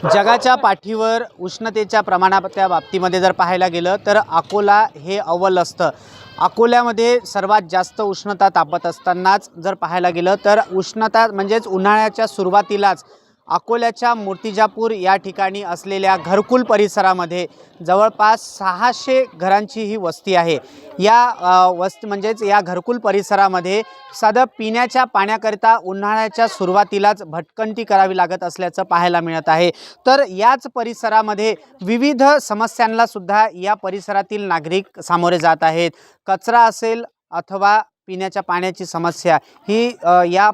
जगाच्या पाठीवर उष्णतेच्या प्रमाणाच्या बाबतीमध्ये जर पाहायला गेलं तर अकोला हे अव्वल असतं। अकोल्यामध्ये सर्वात जास्त उष्णता तापत असतानाच जर पाहायला गेलं तर उष्णता म्हणजेच उन्हाळ्याच्या सुरुवातीलाच अकोल्याच्या मूर्तिजापूर या ठिकाणी असलेल्या घरकुल परिसरामध्ये जवळपास 600 घरांची ही वस्ती आहे। या वस्ती म्हणजेच या घरकुल परिसरामध्ये साधं पिण्याच्या पाण्याकरिता उन्हाळ्याच्या सुरुवातीलाच भटकंती करावी लागत असल्याचं पाहायला मिळत आहे। तर याच परिसरामध्ये विविध समस्यांना सुद्धा या परिसरातील नागरिक सामोरे जात आहेत। कचरा असेल अथवा पिण्याच्या पाण्याची समस्या ही या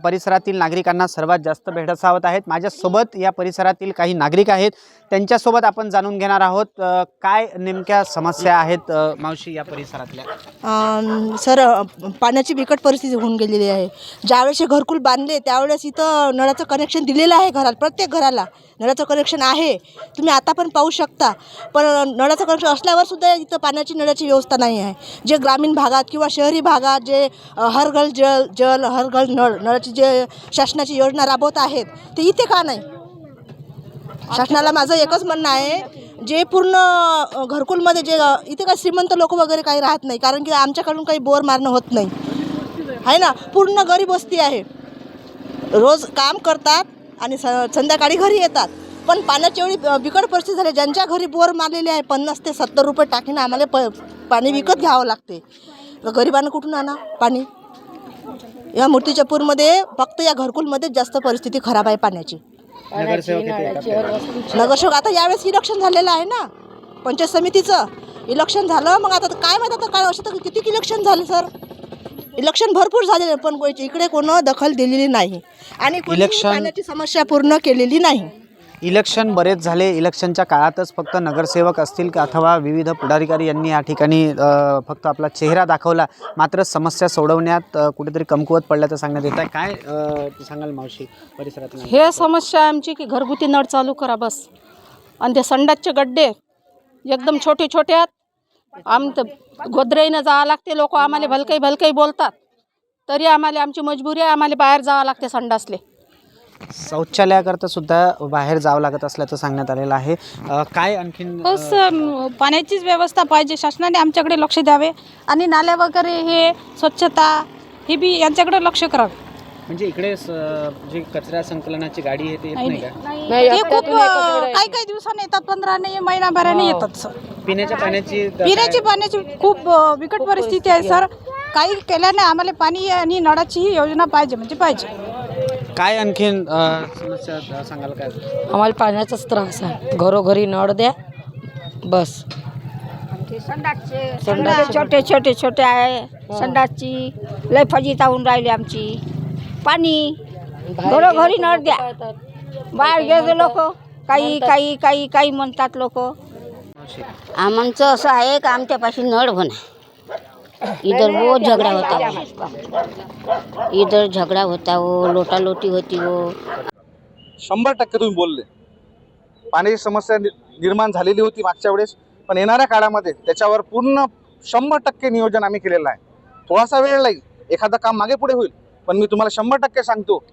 परिसरातील नागरिकांना सर्वात जास्त भेडसावत आहेत। माझ्यासोबत या परिसरातील काही नागरिक आहेत, त्यांच्यासोबत आपण जाणून घेणार आहोत काय नेमक्या समस्या आहेत मावशी या परिसरातल्या। सर, पाण्याची बिकट परिस्थिती होऊन गेलेली आहे। ज्यावेळेस हे घरकुल बांधले त्यावेळेस इथं नळाचं कनेक्शन दिलेलं आहे, घरात प्रत्येक घराला नळाचं कनेक्शन आहे, तुम्ही आता पण पाहू शकता। पण नळाचं कनेक्शन असल्यावर सुद्धा इथं पाण्याची नळाची व्यवस्था नाही आहे। जे ग्रामीण भागात किंवा शहरी भागात जे हर घर जल हर घर नळाची जे शासनाची योजना राबवत आहेत ते इथे का नाही? शासनाला माझं एकच म्हणणं आहे, जे पूर्ण घरकुलमध्ये जे इथे काही श्रीमंत लोक वगैरे काही राहत नाही, कारण की आमच्याकडून काही बोर मारणं होत नाही आहे ना। पूर्ण गरीब वस्ती आहे, रोज काम करतात आणि संध्याकाळी घरी येतात, पण पाण्याची एवढी बिकट परिस्थिती झाली। ज्यांच्या घरी बोर मारलेले आहे 50 ते 70 रुपये टाकीनं आम्हाला पाणी विकत घ्यावं लागते। गरिबांना कुठून आणा पाणी? या मूर्तिजापूरमध्ये फक्त या घरकुलमध्ये जास्त परिस्थिती खराब आहे पाण्याची। नगरसेवक आता यावेळेस इलेक्शन झालेलं आहे ना, पंचायत समितीचं इलेक्शन झालं, मग आता काय माहीत आता काय वर्षात किती इलेक्शन झाले सर? इलेक्शन भरपूर झालेले, पण इकडे कोण दखल दिलेली नाही आणि पाण्याची समस्या पूर्ण केलेली नाही। इलेक्शन बरेच झाले, इलेक्शनच्या काळातच फक्त नगरसेवक असतील अथवा विविध पुढारीकारी यांनी या ठिकाणी फक्त आपला चेहरा दाखवला, मात्र समस्या सोडवण्यात कुठेतरी कमकुवत पडल्याचं सांगण्यात येत आहे। काय सांगाल मावशी परिसरात? हे समस्या आमची की घरगुती नळ चालू करा बस, आणि ते संडासचे गड्डे एकदम छोटे छोटे आहेत। तर गोदरेनं जावं लागते, लोक आम्हाला भलकही बोलतात, तरी आमची मजबुरी आहे, आम्हाला बाहेर जावं लागते संडासले। शौचालयाकरता सुद्धा बाहेर जावं लागत असल्याचं सांगण्यात आलेलं आहे। काय आणखीन? बस पाण्याचीच व्यवस्था पाहिजे, शासनाने आमच्याकडे लक्ष द्यावे आणि नाल्या वगैरे हे स्वच्छता ही बी यांच्याकडे लक्ष करावे। म्हणजे इकडे जी कचरा संकलनाची गाडी आहे ते येत नाही का? ते खूप काही दिवसांनी येतात, 15 नाही महिनाभराने येतात सर। पिण्याच्या पाण्याची खूप बिकट परिस्थिती आहे सर। काही केल्याने आम्हाला पाणी आणि नळाची योजना पाहिजे म्हणजे पाहिजे। काय आणखीन समस्या सांगाल काय? आम्हाला पाण्याचाच त्रास आहे, घरोघरी नळ द्या बस। संडास छोटे छोटे आहे, संडासची लय फजिता होऊन राहिली आमची। पाणी घरोघरी नळ द्या, बाहेर गेले लोक काही म्हणतात लोक। आमचं असं आहे का आमच्यापाशी नळ होणार, इधर वो झगड़ा होता वो लोटालोटी होती वो। 100% तुम्ही बोलले, पाण्याची समस्या निर्माण झालेली होती मागच्या वेळेस, पण येणाऱ्या काळामध्ये त्याच्यावर पूर्ण 100% नियोजन आम्ही केलेलं आहे। थोडासा वेळ लागेल, एखादं काम मागे पुढे होईल, पण मी तुम्हाला 100% सांगतो,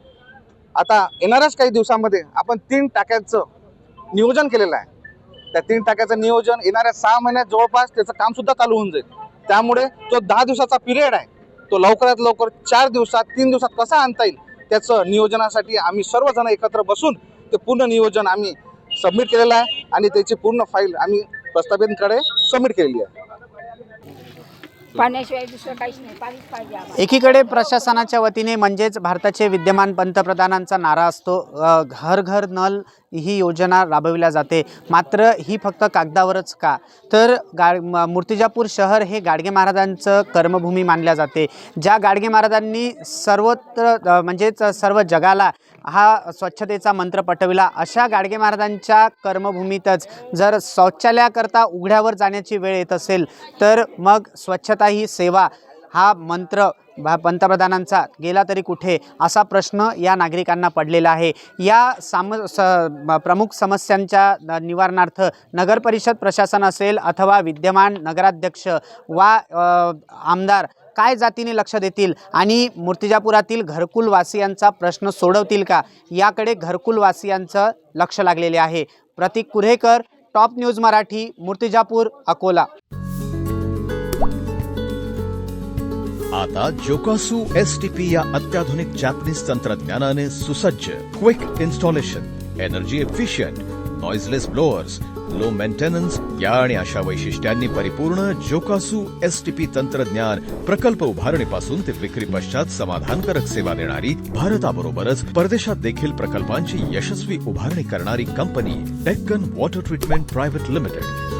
आता येणाऱ्याच काही दिवसामध्ये आपण 3 टाक्यांचं नियोजन केलेलं आहे। त्या 3 टाक्याचं नियोजन येणाऱ्या 6 महिन्यात जवळपास त्याचं काम सुद्धा चालू होऊन जाईल। त्यामुळे तो 10 दिवसाचा पिरियड आहे, तो लवकरात लवकर 4 दिवसात 3 दिवसात कसा आणता येईल त्याचं नियोजनासाठी आम्ही सर्वजण एकत्र बसून ते पूर्ण नियोजन आम्ही सबमिट केलेलं आहे आणि त्याची पूर्ण फाईल आम्ही प्रस्थापितांकडे सबमिट केलेली आहे। पाण्याशिवाय दुसरं काहीच नाही, पाणीच पाहिजे आम्हाला। एकीकडे प्रशासनाच्या वतीने म्हणजेच भारताचे विद्यमान पंतप्रधानांचा नारा असतो घर घर नल ही योजना राबविल्या जाते, मात्र ही फक्त कागदावरच का? तर मूर्तिजापूर शहर हे गाडगे महाराजांचं कर्मभूमी मानल्या जाते। ज्या गाडगे महाराजांनी सर्वत्र म्हणजेच सर्व जगाला हा स्वच्छतेचा मंत्र पटविला, अशा गाडगे महाराजांच्या कर्मभूमीतच जर शौचालयाकरता उघड्यावर जाण्याची वेळ येत असेल तर मग स्वच्छता ही सेवा हा मंत्र पंतप्रधानांचा गेला तरी कुठे, असा प्रश्न या नागरिकांना पडलेला आहे। या प्रमुख समस्यांच्या निवारणार्थ नगरपरिषद प्रशासन असेल अथवा विद्यमान नगराध्यक्ष वा आमदार काय जातीने लक्ष देतील आणि मूर्तिजापुरातील घरकुलवासियांचा प्रश्न सोडवतील का, याकडे घरकुलवासियांचं लक्ष लागलेले आहे. प्रतीक कुऱ्हेकर, टॉप न्यूज मराठी, मूर्तिजापूर, अकोला. आता जोकासू STP या अत्याधुनिक जॅपनीज तंत्रज्ञानाने सुसज्ज, quick installation, energy efficient, noiseless blowers, low maintenance या आणि अशा वैशिष्ट्यांनी परिपूर्ण जोकासू STP तंत्रज्ञान प्रकल्प उभारणीपासून ते विक्री पश्चात समाधानकारक सेवा देणारी, भारताबरोबरच परदेशात देखील प्रकल्पांची यशस्वी उभारणी करणारी company Deccan water treatment private limited.